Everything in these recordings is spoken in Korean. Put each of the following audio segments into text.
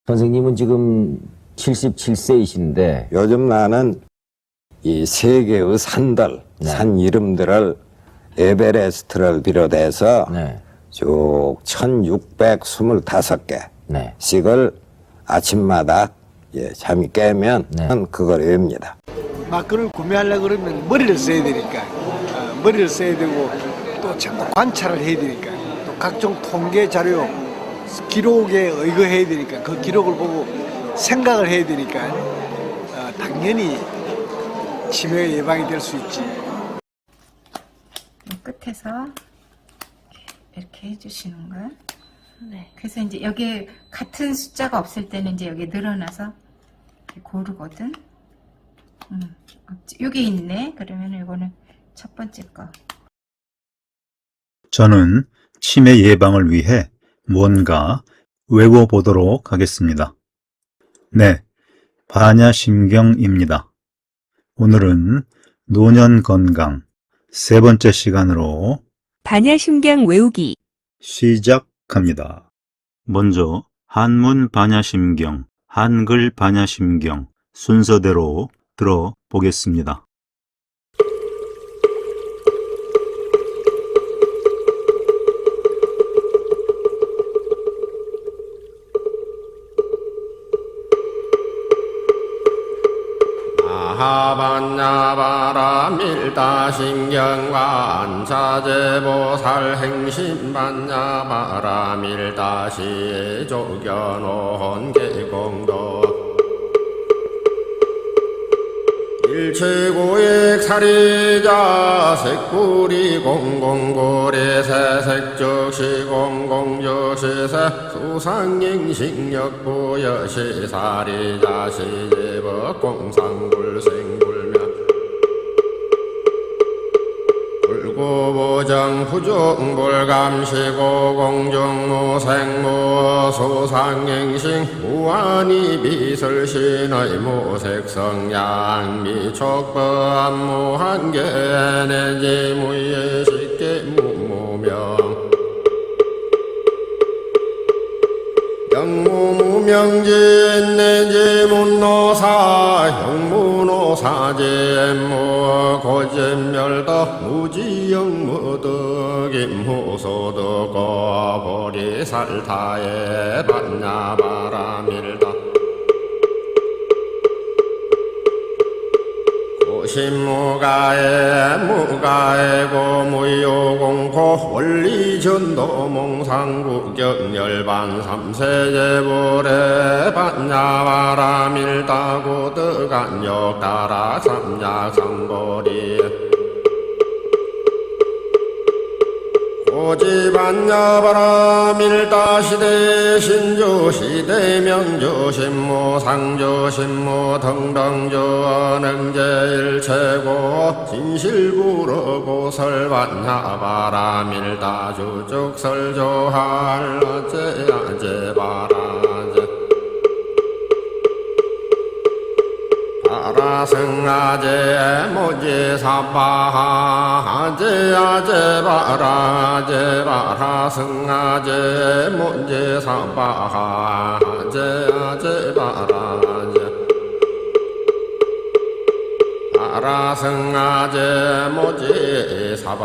선생님은 지금 77세이신데 요즘 나는 이 세계의 산들, 네. 산 이름들을 에베레스트를 비롯해서 네. 쭉 1625개 네. 씩을 아침마다 잠이 깨면 네. 그걸 외웁니다. 막걸리를 구매하려고 그러면 머리를 써야 되니까 머리를 써야 되고 또 자꾸 관찰을 해야 되니까 또 각종 통계 자료 기록에 의거해야 되니까 그 기록을 보고 생각을 해야 되니까 당연히 치매 예방이 될 수 있지. 끝에서 이렇게 해주시는 거야. 네. 그래서 이제 여기 같은 숫자가 없을 때는 이제 여기 늘어나서 이렇게 고르거든. 여기 있네. 그러면 이거는 첫 번째 거. 저는 치매 예방을 위해 뭔가 외워보도록 하겠습니다. 네, 반야심경입니다. 오늘은 노년 건강 세 번째 시간으로 반야심경 외우기 시작합니다. 먼저 한문 반야심경, 한글 반야심경 순서대로 들어보겠습니다. 아하반야바라밀다신경관사제보살행심반야바라밀다시조견호헌계공도 일체고액 사리자 색구리 공공고리 새색적시 공공적시세 수상행식력부여시 사리자 시제법 공상불생불명 불구보정 부정불감시고 공정무생무 소상행식 무한히 비설신의 무색성양 미촉법무한계 내지 무예식계 무무명 영무무명진 내지 문노사 형무노사제무 고진멸도 무지영무득임무소득고 보리살타에 반야바라밀다 고신무가에 무가에고 무요공포 원리전도 몽상구경열반 삼세제불에 반야바라밀다고 뜨간역 따라 삼약삼보리 오지반야바라밀다시대 신조시대 명조신무 상조신무 등등조능제일체고 진실부러고 설반야바라밀다 주죽설조할라제아제바라제 바라승아제 모지사바하 아제아제바라제 바라승아제 모지사바하 아제아제바라제 바라승아제 모지사바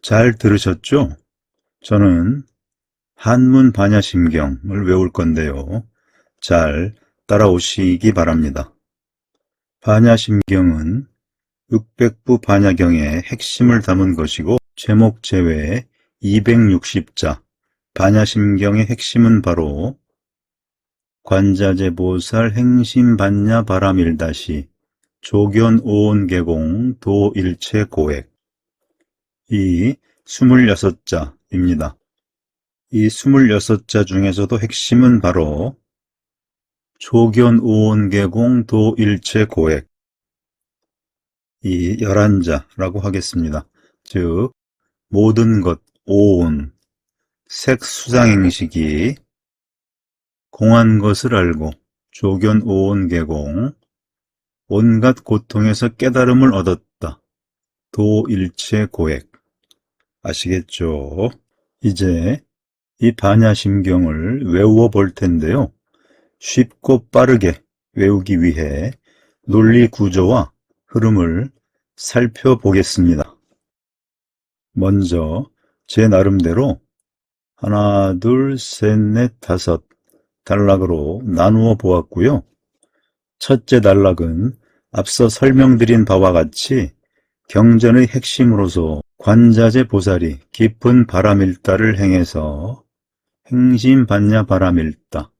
잘 들으셨죠? 저는 한문 반야심경을 외울 건데요. 잘 따라오시기 바랍니다. 반야심경은 흑백부 반야경의 핵심을 담은 것이고 제목 제외 260자 반야심경의 핵심은 바로 관자재보살 행심반야 바라밀다시 조견 오온계공 도일체고액 이 26자입니다. 이 26자 중에서도 핵심은 바로 조견 오온계공 도일체고액 이 11자라고 하겠습니다. 즉 모든 것 오온 색수상행식이 공한 것을 알고 조견 오온계공 온갖 고통에서 깨달음을 얻었다. 도일체고액 아시겠죠? 이제 이 반야심경을 외워 볼 텐데요. 쉽고 빠르게 외우기 위해 논리 구조와 흐름을 살펴보겠습니다. 먼저 제 나름대로 하나, 둘, 셋, 넷, 다섯 단락으로 나누어 보았고요. 첫째 단락은 앞서 설명드린 바와 같이 경전의 핵심으로서 관자재 보살이 깊은 바람일다를 행해서 행심반야 바람일다,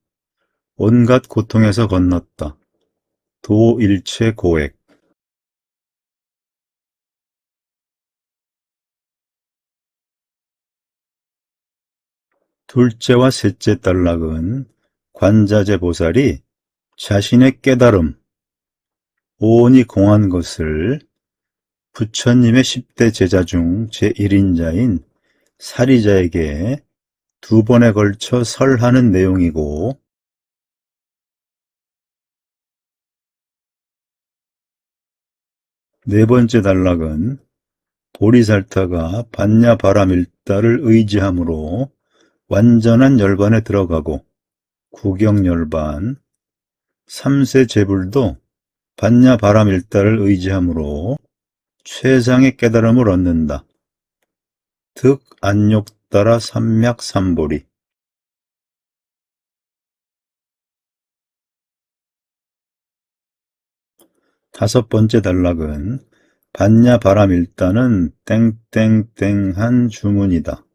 온갖 고통에서 건넜다, 도일체고액. 둘째와 셋째 단락은 관자재 보살이 자신의 깨달음, 오온이 공한 것을 부처님의 10대 제자 중 제1인자인 사리자에게 2번에 걸쳐 설하는 내용이고, 네 번째 단락은 보리살타가 반야바라밀다를 의지함으로 완전한 열반에 들어가고 구경열반, 3세 제불도 반야바라밀다를 의지함으로 최상의 깨달음을 얻는다. 득 안욕따라 삼맥삼보리. 다섯 번째 단락은 반야바라밀다는 땡땡땡한 주문이다.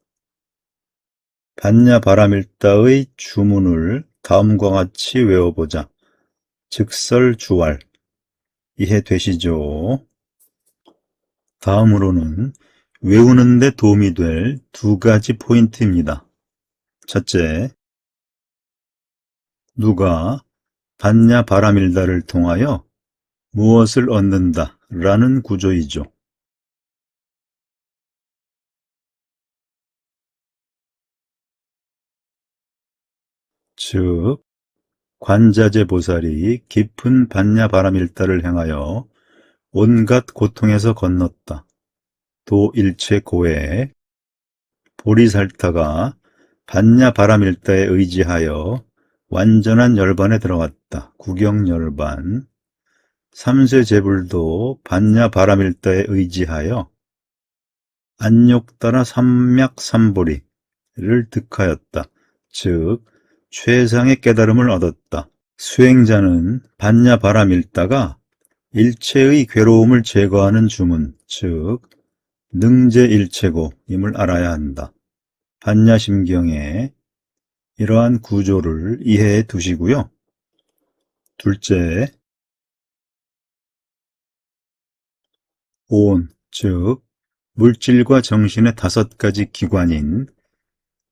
반야바라밀다의 주문을 다음과 같이 외워보자. 즉설주왈. 이해되시죠? 다음으로는 외우는 데 도움이 될 2가지 포인트입니다. 첫째, 누가 반야바라밀다를 통하여 무엇을 얻는다 라는 구조이죠. 즉 관자재 보살이 깊은 반야바라밀다를 행하여 온갖 고통에서 건넜다. 도일체고액. 보리살타가 반야바라밀다에 의지하여 완전한 열반에 들어갔다. 구경열반. 3세 제불도 반야바라밀다에 의지하여 안욕따라 삼맥삼보리를 득하였다. 즉 최상의 깨달음을 얻었다. 수행자는 반야바라밀다가 일체의 괴로움을 제거하는 주문, 즉 능제일체고임을 알아야 한다. 반야심경의 이러한 구조를 이해해 두시고요. 둘째, 온, 즉 물질과 정신의 5가지 기관인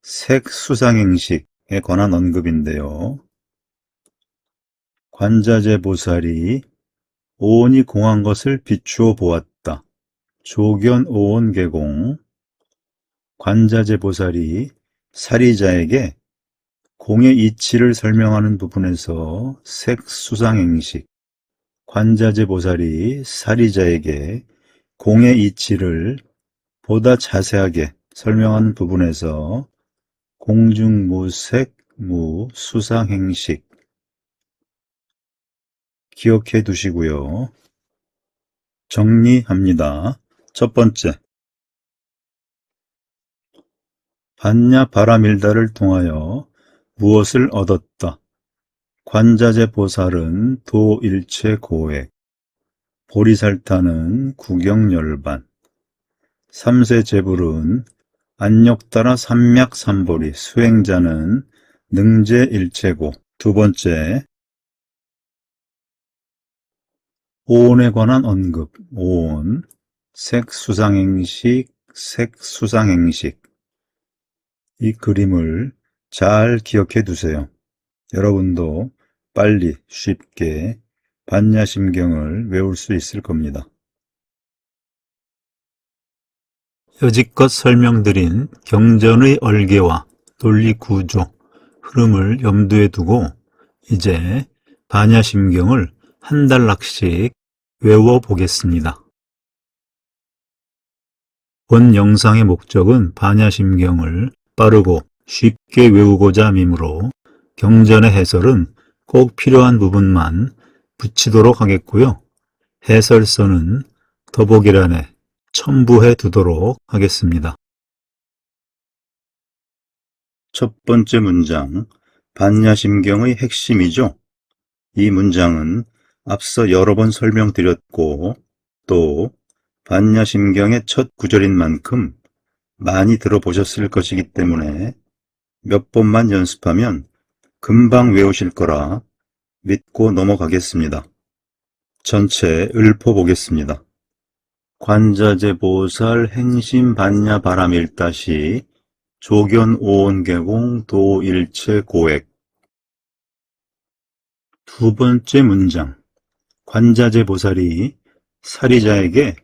색수상행식에 관한 언급인데요. 관자재 보살이 오온이 공한 것을 비추어 보았다. 조견 오온계공. 관자재 보살이 사리자에게 공의 이치를 설명하는 부분에서 색수상행식. 관자재 보살이 사리자에게 공의 이치를 보다 자세하게 설명하는 부분에서 공중무색 무수상행식. 기억해 두시고요. 정리합니다. 첫 번째, 반야 바라밀다를 통하여 무엇을 얻었다. 관자재 보살은 도일체 고액, 보리살타는 구경열반, 삼세 제불은 안욕따라 삼맥삼보리, 수행자는 능제일체고. 두 번째, 오온에 관한 언급. 오온, 색수상행식, 색수상행식. 이 그림을 잘 기억해 두세요. 여러분도 빨리 쉽게 반야심경을 외울 수 있을 겁니다. 여지껏 설명드린 경전의 얼개와 논리 구조, 흐름을 염두에 두고 이제 반야심경을 한 단락씩 외워보겠습니다. 본 영상의 목적은 반야심경을 빠르고 쉽게 외우고자 함이므로 경전의 해설은 꼭 필요한 부분만 붙이도록 하겠고요. 해설서는 더보기란에 첨부해 두도록 하겠습니다. 첫 번째 문장, 반야심경의 핵심이죠. 이 문장은 앞서 여러 번 설명드렸고 또 반야심경의 첫 구절인 만큼 많이 들어보셨을 것이기 때문에 몇 번만 연습하면 금방 외우실 거라 믿고 넘어가겠습니다. 전체 읊어보겠습니다. 관자재 보살 행심 반야 바라밀다시 조견 오온계공 도일체 고액. 두 번째 문장, 관자재 보살이 사리자에게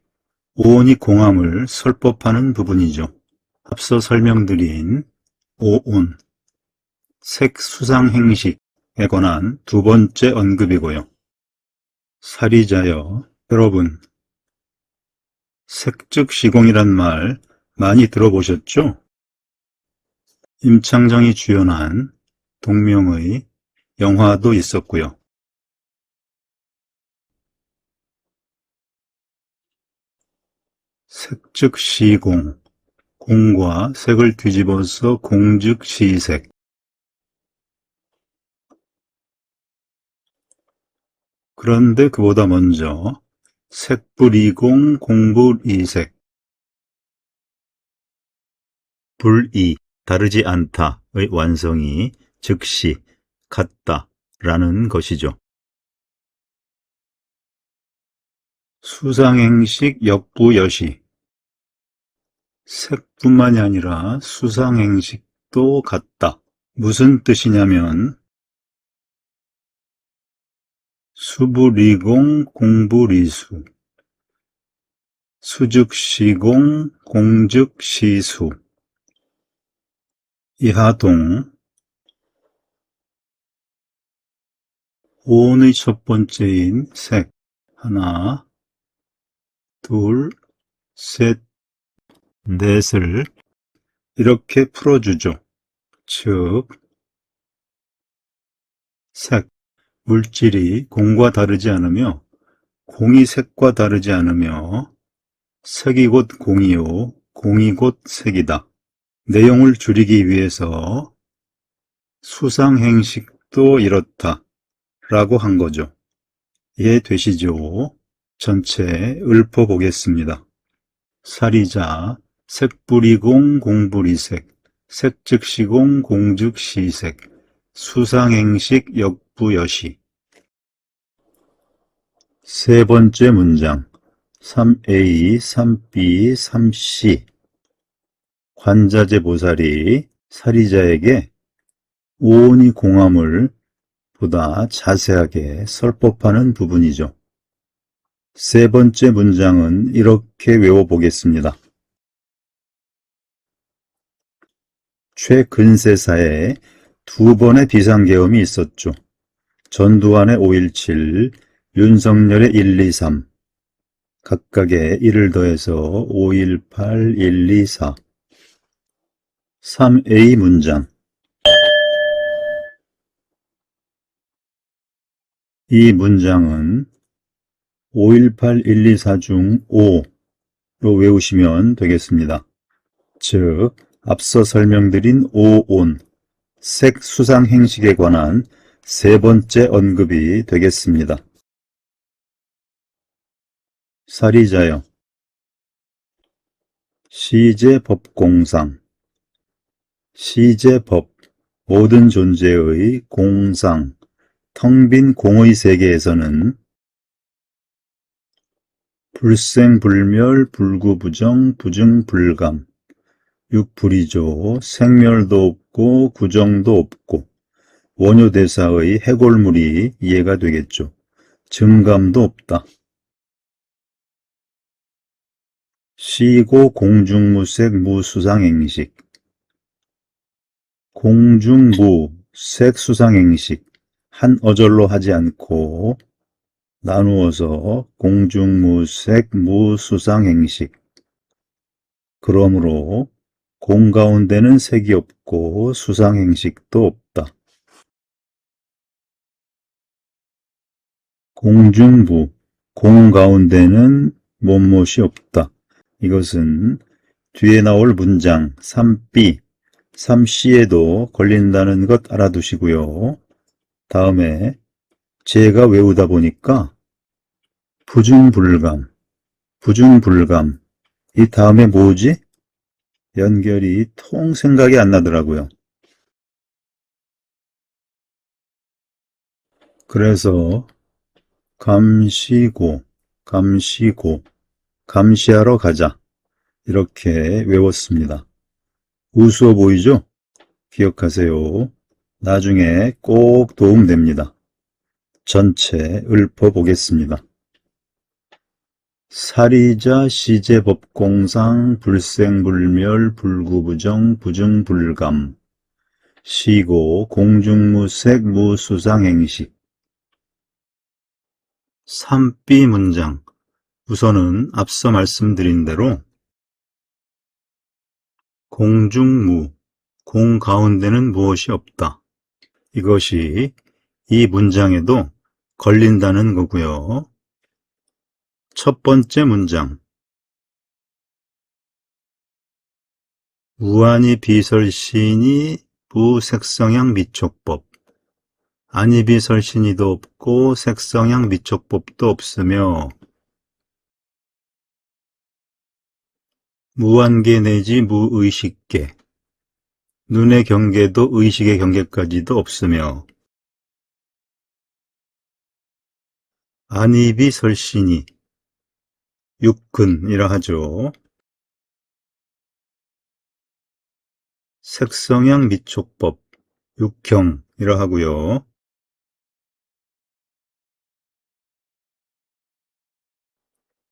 오온이 공함을 설법하는 부분이죠. 앞서 설명드린 오온, 색수상행식에 관한 두 번째 언급이고요. 사리자여, 여러분, 색즉시공이란 말 많이 들어보셨죠? 임창정이 주연한 동명의 영화도 있었고요. 색즉시공, 공과 색을 뒤집어서 공즉시색. 그런데 그보다 먼저 색불이공, 공불이색. 불이, 다르지 않다의 완성이 즉시, 같다 라는 것이죠. 수상행식 역부여시. 색뿐만이 아니라 수상행식도 같다. 무슨 뜻이냐면 수불이공, 공불이수. 수즉시공, 공즉시수. 이하동. 오온의 첫 번째인 색. 하나, 둘, 셋, 넷을 이렇게 풀어주죠. 즉, 색, 물질이 공과 다르지 않으며 공이 색과 다르지 않으며 색이 곧 공이요 공이 곧 색이다. 내용을 줄이기 위해서 수상행식도 이렇다 라고 한 거죠. 이해되시죠? 전체 읊어보겠습니다. 사리자, 색불이공, 공불이색, 색즉시공, 공즉시색, 수상행식 역부여시. 세 번째 문장, 3a, 3b, 3c. 관자재 보살이 사리자에게 오온이 공함을 보다 자세하게 설법하는 부분이죠. 세 번째 문장은 이렇게 외워보겠습니다. 최근세사에 두 번의 비상계엄이 있었죠. 전두환의 5.17, 윤석열의 123, 각각의 1을 더해서 5.18, 124. 3a 문장. 이 문장은 5.18, 124 중 5로 외우시면 되겠습니다. 즉, 앞서 설명드린 오온, 색 수상 행식에 관한 세 번째 언급이 되겠습니다. 사리자여. 시제법공상. 시제법, 모든 존재의 공상, 텅 빈 공의 세계에서는 불생불멸, 불구부정, 부증불감, 육불이죠. 생멸도 없고 구정도 없고 원효대사의 해골물이 이해가 되겠죠. 증감도 없다. 시고 공중무색 무수상행식. 공중무, 색수상행식, 한 어절로 하지 않고 나누어서 공중무색 무수상행식. 그러므로 공 가운데는 색이 없고 수상행식도 없다. 공중부, 공 가운데는 못못이 없다. 이것은 뒤에 나올 문장 3b, 3c에도 걸린다는 것 알아두시고요. 다음에 제가 외우다 보니까 부중불감, 부중불감, 이 다음에 뭐지? 연결이 통 생각이 안 나더라고요. 그래서 감시고, 감시하러 가자, 이렇게 외웠습니다. 우스워 보이죠? 기억하세요. 나중에 꼭 도움됩니다. 전체 읊어보겠습니다. 사리자 시제법공상 불생불멸 불구부정 부증불감 시고 공중무색 무수상행식 3b 문장. 우선은 앞서 말씀드린 대로 공중무, 공 가운데는 무엇이 없다. 이것이 이 문장에도 걸린다는 거고요. 첫 번째 문장. 무한히 비설신이 부색성향 미촉법. 아니비설신이도 없고 색성향 미촉법도 없으며 무한계 내지 무의식계, 눈의 경계도 의식의 경계까지도 없으며 아니비설신이 육근이라 하죠. 색성향 미촉법, 육경이라 하고요.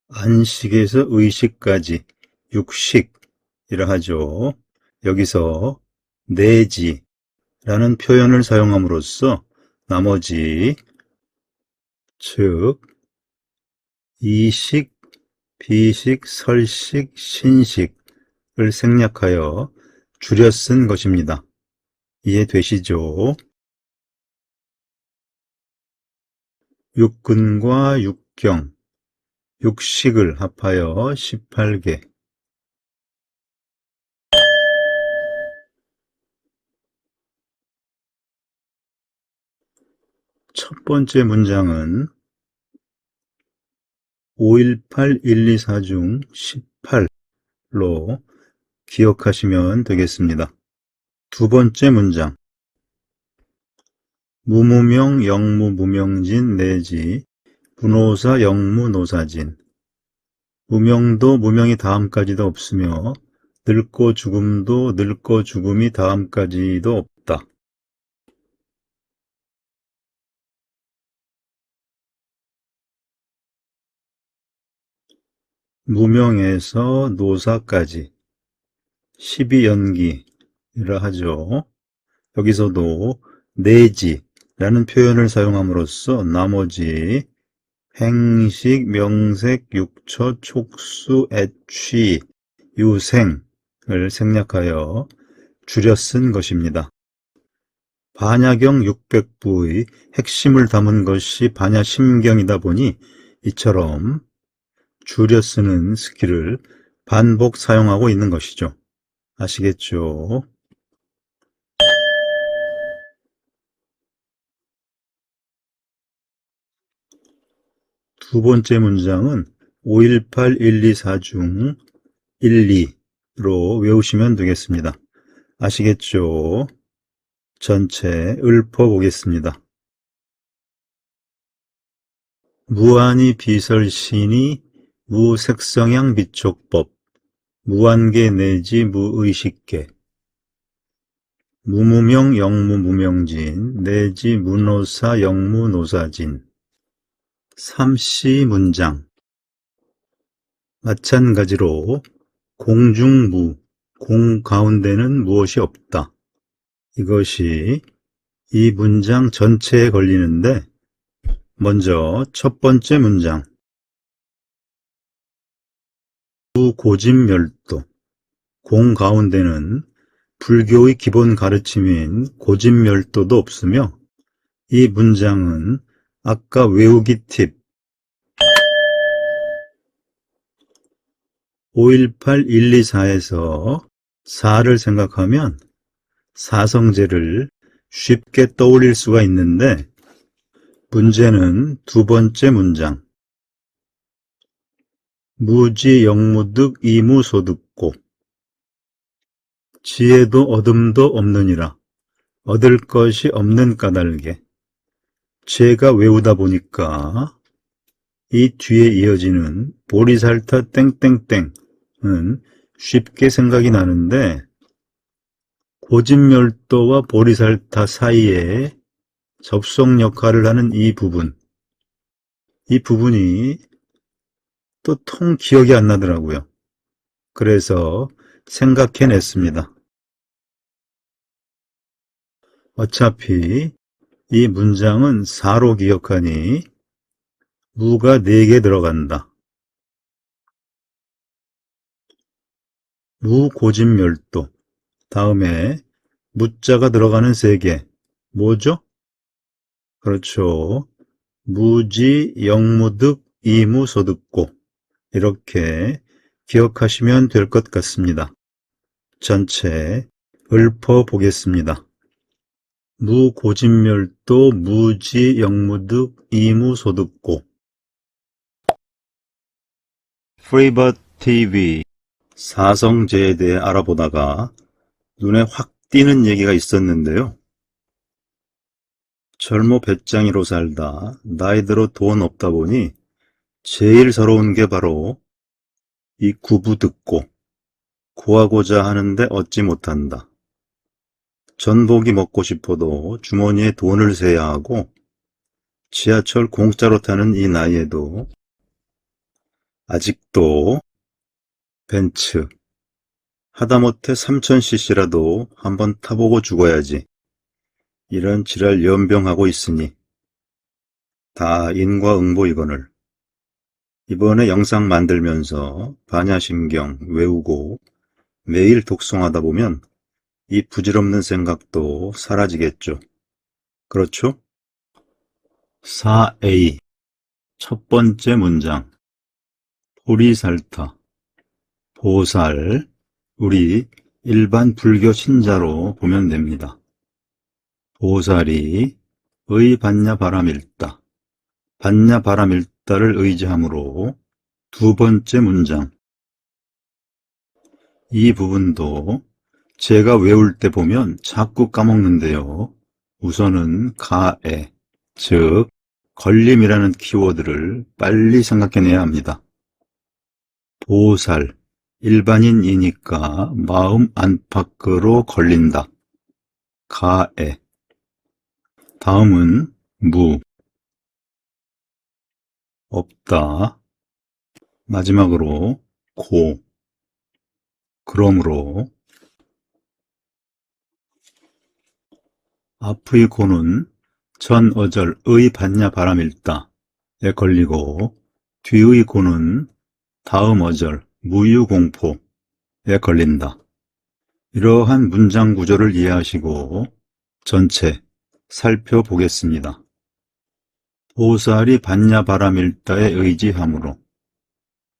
안식에서 의식까지 육식이라 하죠. 여기서 내지라는 표현을 사용함으로써 나머지 즉 이식, 비식, 설식, 신식을 생략하여 줄여 쓴 것입니다. 이해되시죠? 육근과 육경, 육식을 합하여 18개. 첫 번째 문장은 518, 124 중 18로 기억하시면 되겠습니다. 두 번째 문장. 무무명, 영무, 무명진 내지 분호사, 영무, 노사진. 무명도 무명이 다음까지도 없으며 늙고 죽음도 늙고 죽음이 다음까지도 없다. 무명에서 노사까지 12연기라 하죠. 여기서도 내지라는 표현을 사용함으로써 나머지 행식, 명색, 육처, 촉수, 애취, 유생을 생략하여 줄여 쓴 것입니다. 반야경 600부의 핵심을 담은 것이 반야심경이다 보니 이처럼 줄여 쓰는 스킬을 반복 사용하고 있는 것이죠. 아시겠죠? 두 번째 문장은 518-124 중 1, 2로 외우시면 되겠습니다. 아시겠죠? 전체 읊어보겠습니다. 무한히 비설신이 무색성향 비촉법 무한계 내지 무의식계 무무명 영무무명진 내지 무노사 영무노사진 삼시 문장 마찬가지로 공중무 공 가운데는 무엇이 없다. 이것이 이 문장 전체에 걸리는데 먼저 첫 번째 문장 무고집멸도 공 가운데는 불교의 기본 가르침인 고집멸도도 없으며 이 문장은 아까 외우기 팁 518-124에서 4를 생각하면 사성제를 쉽게 떠올릴 수가 있는데 문제는 두 번째 문장 무지영무득 이무소득고 지혜도 얻음도 없느니라 얻을 것이 없는 까닭에 제가 외우다 보니까 이 뒤에 이어지는 보리살타 땡땡땡은 쉽게 생각이 나는데 고집멸도와 보리살타 사이에 접속 역할을 하는 이 부분이 또 통 기억이 안 나더라고요. 그래서 생각해냈습니다. 어차피 이 문장은 4로 기억하니 무가 4개 들어간다. 무고집멸도 다음에 무자가 들어가는 3개 뭐죠? 그렇죠. 무지, 영무득, 이무소득고 이렇게 기억하시면 될 것 같습니다. 전체 읊어보겠습니다. 무고집멸도, 무지, 영무득, 이무소득고 프리버드 TV 사성제에 대해 알아보다가 눈에 확 띄는 얘기가 있었는데요. 젊어 배짱이로 살다 나이 들어 돈 없다 보니 제일 서러운 게 바로 이 구부 듣고 구하고자 하는데 얻지 못한다. 전복이 먹고 싶어도 주머니에 돈을 세야 하고 지하철 공짜로 타는 이 나이에도 아직도 벤츠 하다못해 3000cc라도 한번 타보고 죽어야지. 이런 지랄 연병하고 있으니 다 인과응보이거늘. 이번에 영상 만들면서 반야심경 외우고 매일 독송하다 보면 이 부질없는 생각도 사라지겠죠. 그렇죠? 4A 첫 번째 문장 보리살타 보살 우리 일반 불교 신자로 보면 됩니다. 보살이 의반야바라밀다 반야바라밀다를 의지하므로 두 번째 문장 이 부분도 제가 외울 때 보면 자꾸 까먹는데요. 우선은 가에 즉 걸림이라는 키워드를 빨리 생각해내야 합니다. 보살 일반인이니까 마음 안팎으로 걸린다. 가에 다음은 무 없다. 마지막으로 고 그러므로 앞의 고는 전어절의 반야바라밀다에 걸리고 뒤의 고는 다음 어절 무유공포에 걸린다. 이러한 문장 구조를 이해하시고 전체 살펴보겠습니다. 보살이 반야바라밀다에 의지하므로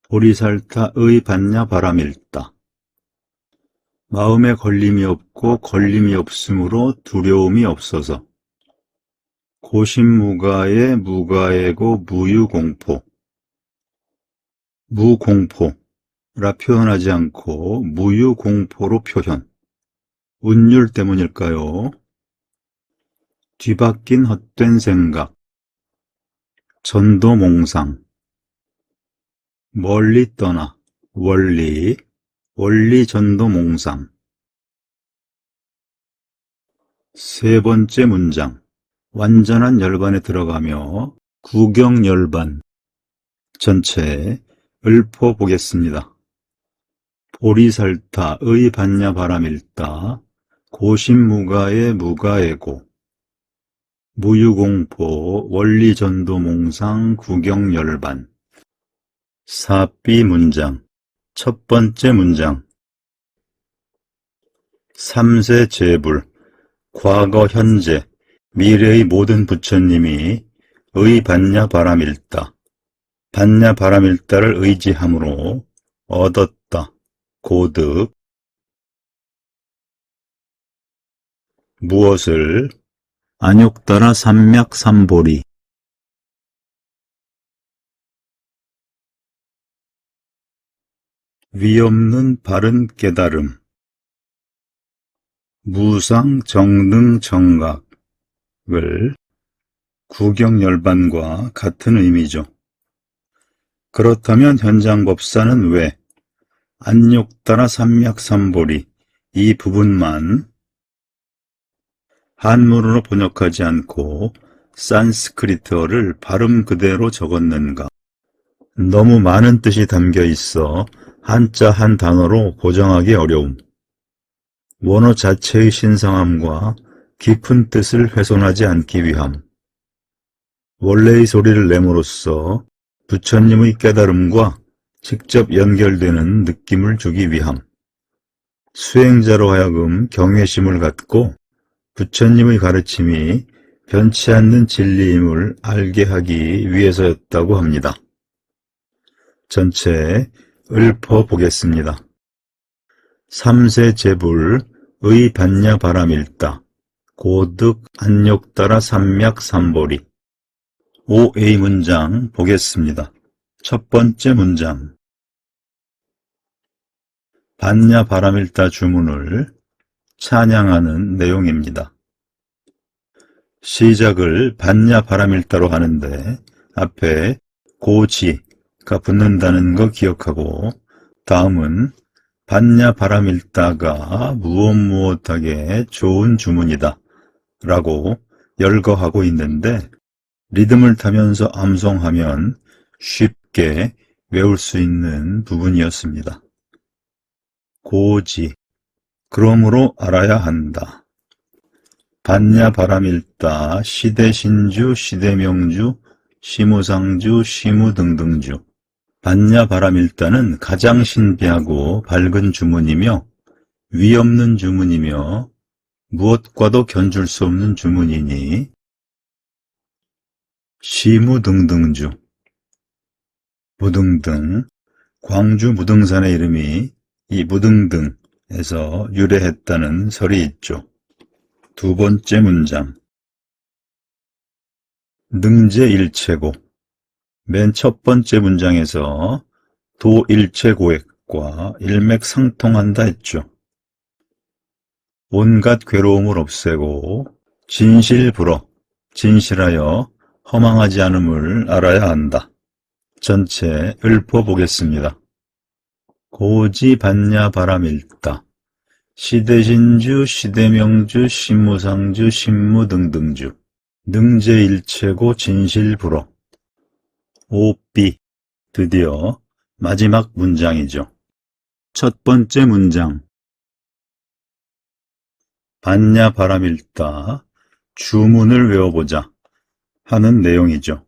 보리살타의 반야바라밀다 마음에 걸림이 없고 걸림이 없으므로 두려움이 없어서. 고심무가의 무가에고 무유공포. 무공포라 표현하지 않고 무유공포로 표현. 운율 때문일까요? 뒤바뀐 헛된 생각. 전도몽상. 멀리 떠나. 원리 전도몽상. 세 번째 문장. 완전한 열반에 들어가며 구경열반 전체 읊어보겠습니다. 보리살타의 반야바람일다. 고심무가의 무가에고. 무유공포 원리전도몽상 구경열반. 사비 문장. 첫 번째 문장. 삼세 제불, 과거, 현재, 미래의 모든 부처님이 의 반야바람일다. 반야바람일다를 의지함으로 얻었다. 고득. 무엇을? 안욕따라 삼맥삼보리. 위없는 바른 깨달음. 무상 정등 정각을 구경열반과 같은 의미죠. 그렇다면 현장법사는 왜 안욕따라 삼맥삼보리 이 부분만 한문으로 번역하지 않고 산스크리트어를 발음 그대로 적었는가? 너무 많은 뜻이 담겨 있어 한자 한 단어로 고정하기 어려움. 원어 자체의 신성함과 깊은 뜻을 훼손하지 않기 위함. 원래의 소리를 내므로써 부처님의 깨달음과 직접 연결되는 느낌을 주기 위함. 수행자로 하여금 경외심을 갖고 부처님의 가르침이 변치 않는 진리임을 알게 하기 위해서였다고 합니다. 전체 읊어보겠습니다. 삼세 제불의 반야바람일다. 고득 안욕따라 삼맥삼보리. 5A 문장 보겠습니다. 첫 번째 문장. 반야바람일다 주문을 찬양하는 내용입니다. 시작을 반야바람일다로 하는데 앞에 고지가 붙는다는 거 기억하고 다음은 반야바람일다가 무엇무엇하게 좋은 주문이다 라고 열거하고 있는데 리듬을 타면서 암송하면 쉽게 외울 수 있는 부분이었습니다. 고지, 그러므로 알아야 한다. 반야바람일다, 시대신주, 시대명주, 시무상주, 시무등등주. 반야바람일다는 가장 신비하고 밝은 주문이며 위없는 주문이며 무엇과도 견줄 수 없는 주문이니 시무등등주, 무등등, 광주 무등산의 이름이 이 무등등에서 유래했다는 설이 있죠. 두 번째 문장. 능제일체고. 맨 첫 번째 문장에서 도일체고액과 일맥상통한다 했죠. 온갖 괴로움을 없애고 진실불어, 진실하여 허망하지 않음을 알아야 한다. 전체 읊어보겠습니다. 고지 반야바람일다. 시대신주, 시대명주, 신무상주, 신무등등주. 능제일체고 진실불어. 5B. 드디어 마지막 문장이죠. 첫 번째 문장. 반야바람일다. 주문을 외워보자 하는 내용이죠.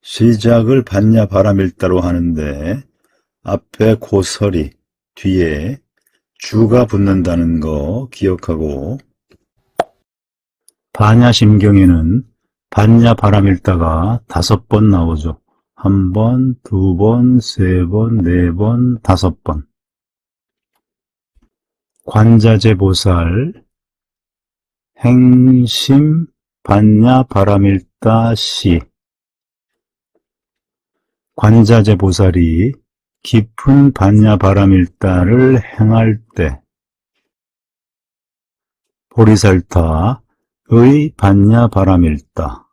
시작을 반야바람일다로 하는데 앞에 고설이 뒤에 주가 붙는다는 거 기억하고 반야심경에는 반야바람일다가 5번 나오죠. 한 번, 두 번, 세 번, 네 번, 다섯 번. 관자재보살, 행심, 반야, 바라밀다, 시. 관자재보살이 깊은 반야 바라밀다를 행할 때, 보리살타의 반야 바라밀다.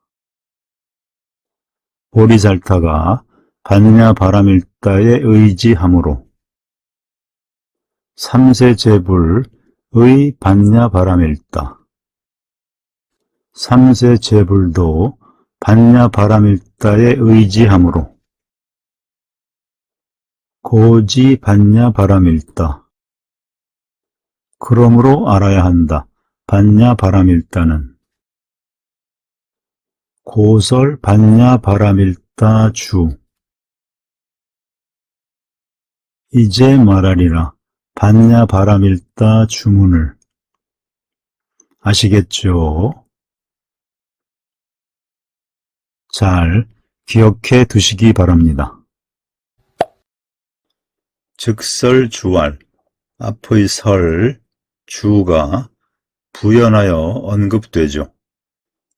보리살타가 반야 바라밀다에 의지함으로 삼세제불의 반야 바라밀다. 삼세제불도 반야 바라밀다에 의지함으로 고지 반야 바라밀다. 그러므로 알아야 한다. 반야 바라밀다는 고설 반야 바라밀다 주. 이제 말하리라. 반야 바라밀다 주문을. 아시겠죠? 잘 기억해 두시기 바랍니다. 즉설주왈, 앞의 설, 주가 부연하여 언급되죠.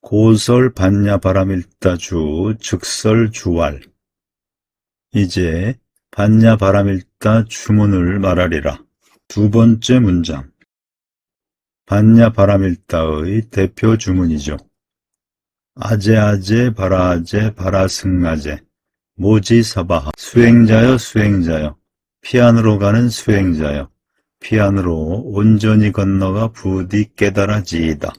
고설 반야 바라밀다 주, 즉설주왈. 이제 반야 바라밀다 주문을 말하리라. 두 번째 문장. 반야 바라밀다의 대표 주문이죠. 아제아제 바라아제 바라승아제 모지사바하. 수행자여 수행자여, 피안으로 가는 수행자여, 피안으로 온전히 건너가 부디 깨달아지이다.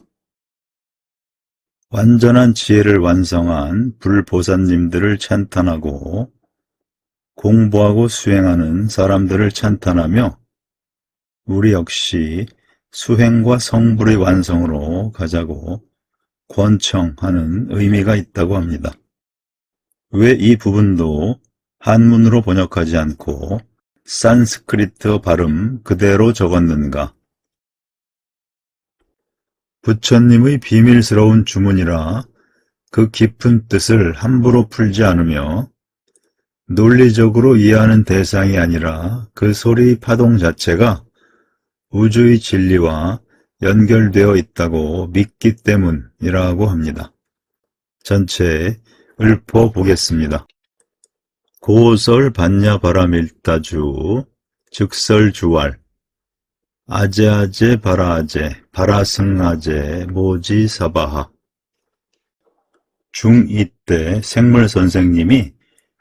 완전한 지혜를 완성한 불보살님들을 찬탄하고 공부하고 수행하는 사람들을 찬탄하며 우리 역시 수행과 성불의 완성으로 가자고 권청하는 의미가 있다고 합니다. 왜 이 부분도 한문으로 번역하지 않고 산스크리트 발음 그대로 적었는가? 부처님의 비밀스러운 주문이라 그 깊은 뜻을 함부로 풀지 않으며 논리적으로 이해하는 대상이 아니라 그 소리 파동 자체가 우주의 진리와 연결되어 있다고 믿기 때문이라고 합니다. 전체 읊어보겠습니다. 고설 반야 바라밀다주, 즉설주왈, 아제아제 바라아제, 바라승아제, 모지사바하. 중2 때 생물선생님이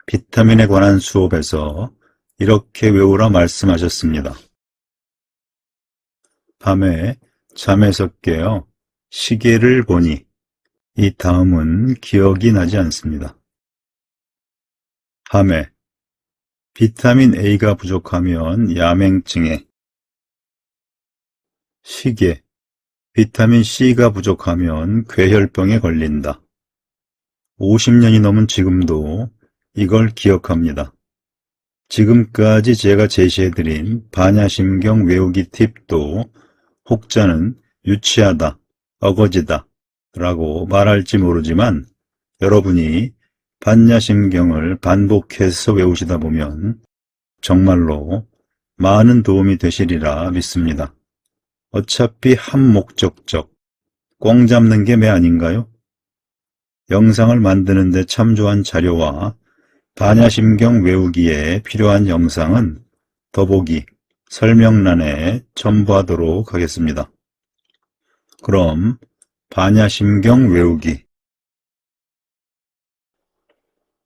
비타민에 관한 수업에서 이렇게 외우라 말씀하셨습니다. 밤에 잠에서 깨어 시계를 보니 이 다음은 기억이 나지 않습니다. 밤에 비타민 A가 부족하면 야맹증에, 시계, 비타민 C가 부족하면 괴혈병에 걸린다. 50년이 넘은 지금도 이걸 기억합니다. 지금까지 제가 제시해드린 반야심경 외우기 팁도 혹자는 유치하다, 어거지다 라고 말할지 모르지만 여러분이 반야심경을 반복해서 외우시다 보면 정말로 많은 도움이 되시리라 믿습니다. 어차피 한 목적적, 꽝 잡는 게 매 아닌가요? 영상을 만드는 데 참조한 자료와 반야심경 외우기에 필요한 영상은 더보기 설명란에 첨부하도록 하겠습니다. 그럼 반야심경 외우기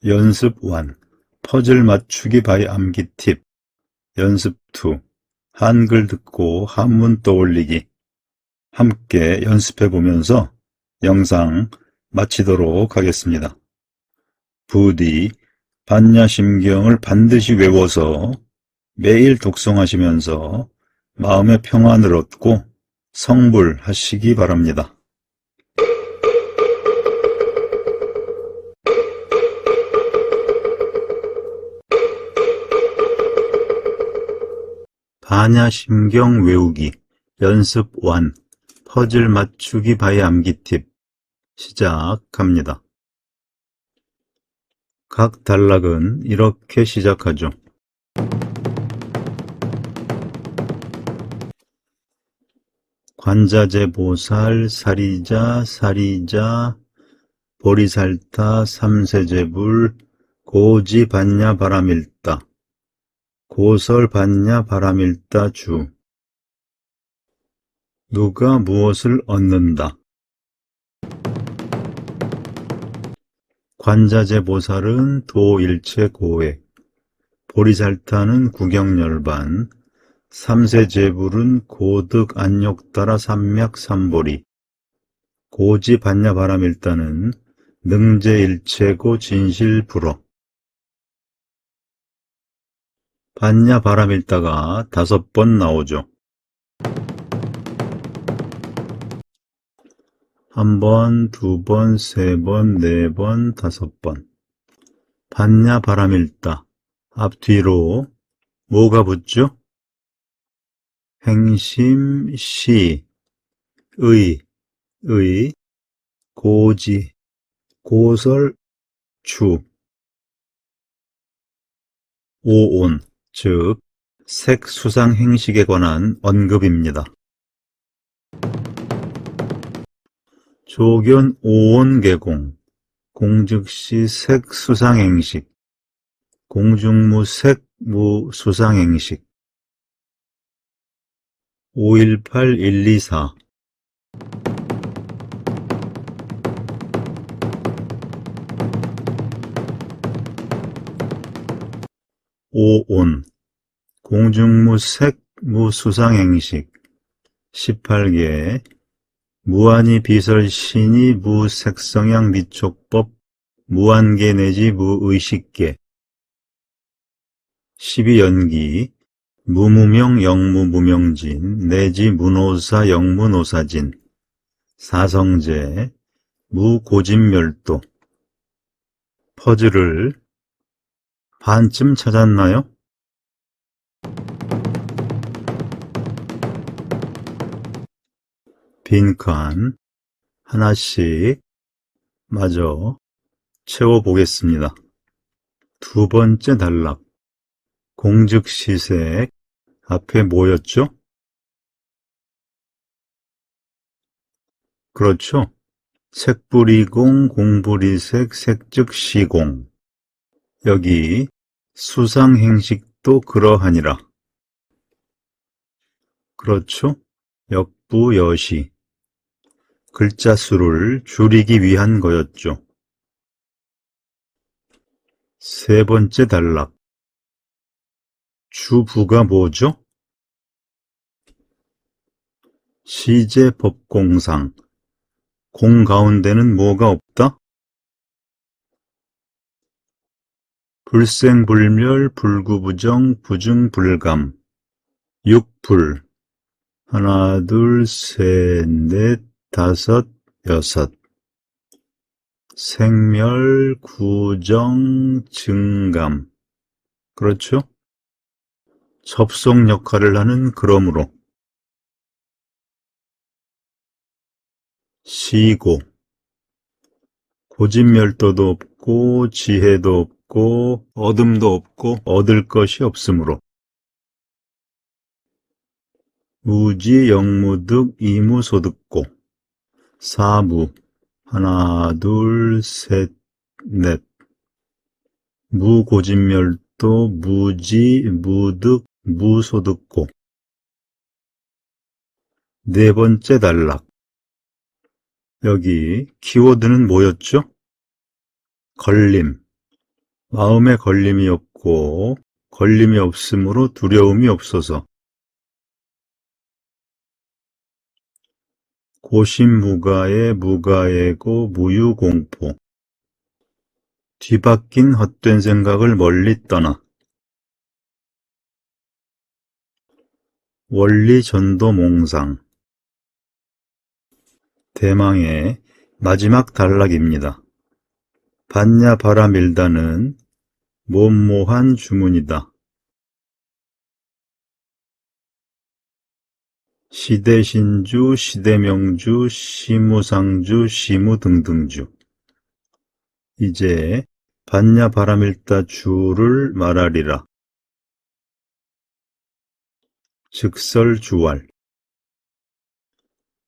연습 1 퍼즐 맞추기 바이 암기 팁 연습 2 한글 듣고 한문 떠올리기 함께 연습해 보면서 영상 마치도록 하겠습니다. 부디 반야심경을 반드시 외워서 매일 독송하시면서 마음의 평안을 얻고 성불하시기 바랍니다. 반야심경 외우기 연습 1 퍼즐 맞추기 바이 암기 팁 시작합니다. 각 단락은 이렇게 시작하죠. 관자재 보살, 사리자, 사리자, 보리살타, 삼세제불, 고지, 반야, 바람일다, 고설, 반야, 바람일다, 주. 누가 무엇을 얻는다. 관자재 보살은 도일체 고액, 보리살타는 구경열반, 삼세제불은 고득 안욕따라 삼맥 삼보리, 고지 반야 바람일다는 능제일체고 진실불어. 반야 바람일다가 5번 나오죠. 1번, 2번, 3번, 4번, 5번. 반야 바람일다. 앞뒤로 뭐가 붙죠? 행심, 시, 의, 고지, 고설, 주. 오온, 즉 색수상 행식에 관한 언급입니다. 조견 오온계공, 공즉시 색수상행식, 공중무 색무수상행식. 518124. 오온, 공중무 색무수상행식 18개, 무한히 비설신이 무색성향 미촉법 무한계 내지 무의식계 12연기, 무무명 영무무명진 내지 무노사 영무노사진 사성제 무고진멸도. 퍼즐을 반쯤 찾았나요? 빈칸 하나씩 마저 채워보겠습니다. 2번째 단락, 공즉시색 앞에 뭐였죠? 그렇죠. 색불이공, 공불이색, 색즉시공. 여기 수상행식도 그러하니라. 그렇죠. 역부여시. 글자 수를 줄이기 위한 거였죠. 3번째 단락. 주부가 뭐죠? 시제법공상. 공 가운데는 뭐가 없다? 불생불멸, 불구부정, 부중불감. 육불. 하나, 둘, 셋, 넷, 다섯, 여섯. 생멸, 구정, 증감. 그렇죠? 접속 역할을 하는 그러므로. 시고. 고진멸도도 없고 지혜도 없고 얻음도 없고 얻을 것이 없으므로. 무지 영무득 이무소득고. 사무. 하나, 둘, 셋, 넷. 무고진멸도, 무지, 무득, 무소득고. 4번째 단락. 여기 키워드는 뭐였죠? 걸림. 마음에 걸림이 없고 걸림이 없으므로 두려움이 없어서. 고심무가에 무가에고 무유공포. 뒤바뀐 헛된 생각을 멀리 떠나. 원리전도몽상. 대망의 마지막 단락입니다. 반야 바라밀다는 모모한 주문이다. 시대신주, 시대명주, 시무상주, 시무등등주. 이제 봤냐 바람일다 주를 말하리라. 즉설주왈.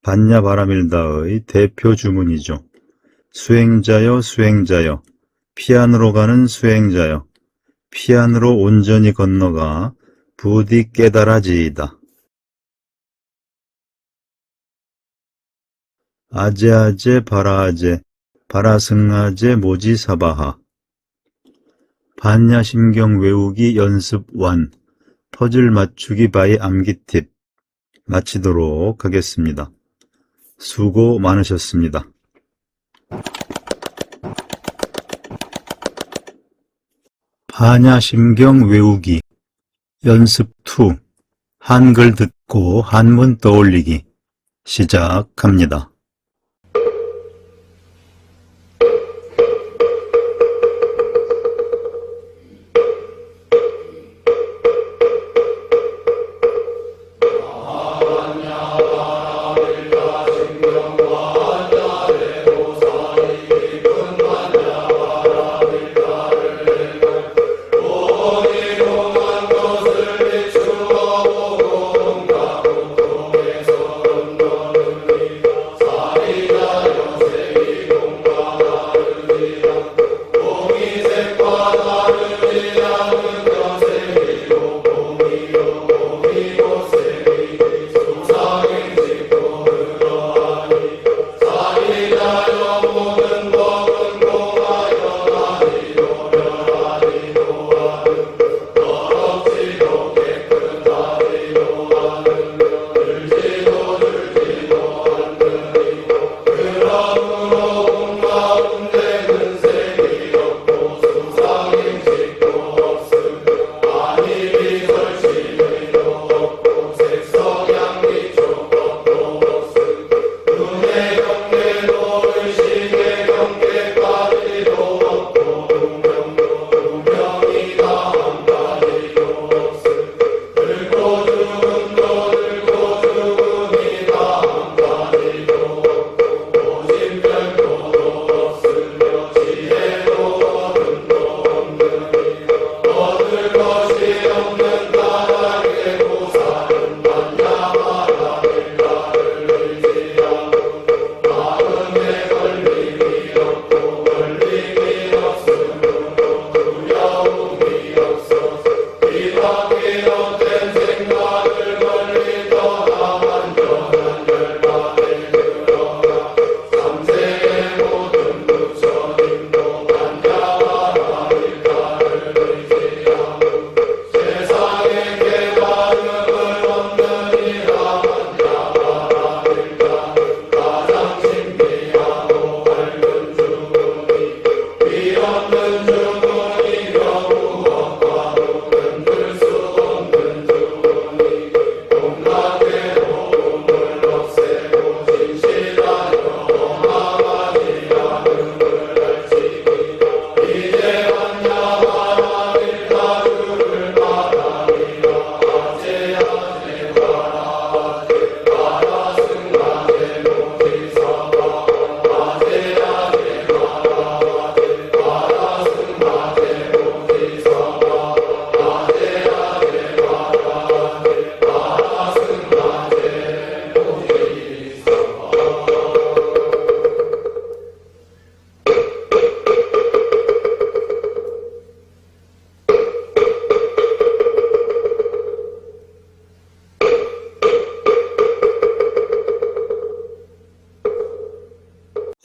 봤냐 바람일다의 대표 주문이죠. 수행자여 수행자여, 피안으로 가는 수행자여, 피안으로 온전히 건너가 부디 깨달아지이다. 아제아제 바라아제, 바라승아제 모지사바하. 반야심경 외우기 연습 1, 퍼즐 맞추기 바이 암기 팁 마치도록 하겠습니다. 수고 많으셨습니다. 반야심경 외우기 연습 2, 한글 듣고 한문 떠올리기 시작합니다.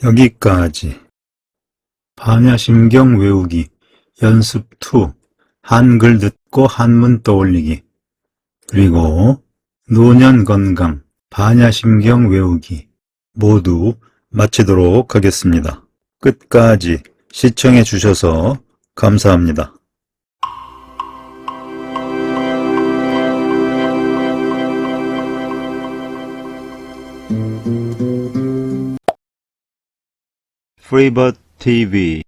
여기까지. 반야심경 외우기 연습 2, 한글 듣고 한문 떠올리기, 그리고 노년 건강 반야심경 외우기 모두 마치도록 하겠습니다. 끝까지 시청해 주셔서 감사합니다. 프리버드 TV